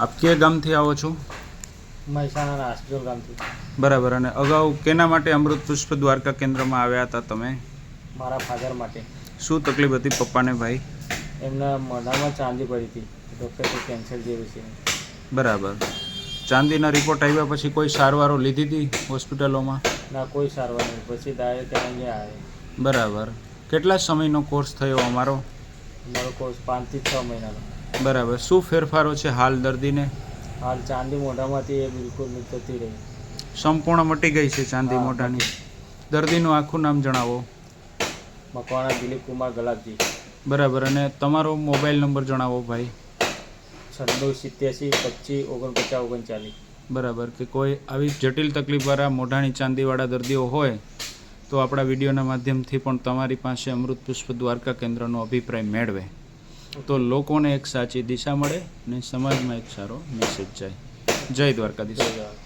આપ કે ગામથી આવો છો? મહેસાણાના આસજોલ ગામથી. બરાબર. અને અગાઉ કેના માટે અમૃત પુષ્પ દ્વારકા કેન્દ્રમાં આવ્યા હતા તમે? મારા ફાધર માટે. શું તકલીફ હતી પપ્પાને ભાઈ? એમના મોઢામાં ચાંદી પડી હતી, ડૉક્ટરે કેન્સર જેવી છે. બરાબર. ચાંદીના રિપોર્ટ આવ્યા પછી કોઈ સારવારો લીધી હતી હોસ્પિટલોમાં? ના, કોઈ સારવાર નહીં. પછી ડાયરેક્ટ અહીંયા આવે. બરાબર. કેટલા સમયનો કોર્સ થયો અમારો? અમારો કોર્સ 5 થી 6 મહિનાનો. બરાબર. શું ફેરફારો છે હાલ દર્દીને? હાલ ચાંદી મોઢામાંથી એ બિલકુલ જતી રહી. સંપૂર્ણ મટી ગઈ છે ચાંદી મોઢાની. દર્દીનું આખું નામ જણાવો. મકવાણા દિલીપ કુમાર ગલાબજી. બરાબર. અને તમારો મોબાઈલ નંબર જણાવો ભાઈ. 9687 25 49 39. બરાબર. કે કોઈ આવી જટિલ તકલીફવાળા મોઢાની ચાંદીવાળા દર્દીઓ હોય તો આપણા વિડીયોના માધ્યમથી પણ તમારી પાસે અમૃત પુષ્પ દ્વારકા કેન્દ્રનો અભિપ્રાય મેળવે તો લોકોને એક સાચી દિશા મળે અને સમાજમાં એક સારો મેસેજ જાય. જય દ્વારકાધીશ.